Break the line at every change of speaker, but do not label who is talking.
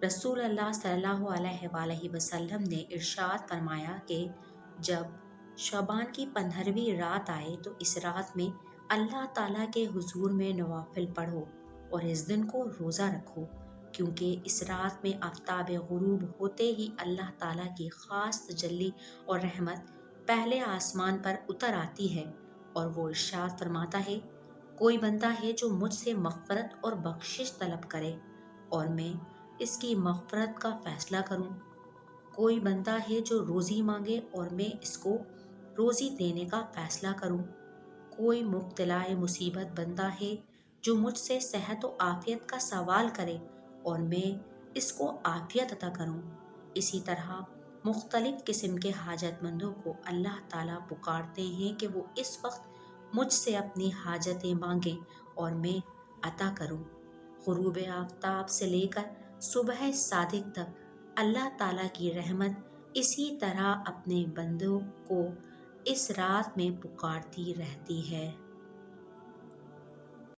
رسول اللہ صلی اللہ علیہ وآلہ وسلم نے ارشاد فرمایا کہ جب شعبان کی 15ویں رات آئے تو اس رات میں اللہ تعالیٰ کے حضور میں نوافل پڑھو اور اس دن کو روزہ رکھو، کیونکہ اس رات میں آفتاب غروب ہوتے ہی اللہ تعالیٰ کی خاص تجلی اور رحمت پہلے آسمان پر اتر آتی ہے، اور وہ ارشاد فرماتا ہے، کوئی بندہ ہے جو مجھ سے مغفرت اور بخشش طلب کرے اور میں اس کی مغفرت کا فیصلہ کروں، کوئی بندہ ہے جو روزی مانگے اور میں اس کو روزی دینے کا فیصلہ کروں، کوئی مبتلا مصیبت بندہ ہے جو مجھ سے صحت و عافیت کا سوال کرے اور میں اس کو عافیت عطا کروں۔ اسی طرح مختلف قسم کے حاجت مندوں کو اللہ تعالیٰ پکارتے ہیں کہ وہ اس وقت مجھ سے اپنی حاجتیں مانگیں اور میں عطا کروں۔ غروب آفتاب سے لے کر صبح صادق تک اللہ تعالیٰ کی رحمت اسی طرح اپنے بندوں کو اس رات میں پکارتی رہتی ہے۔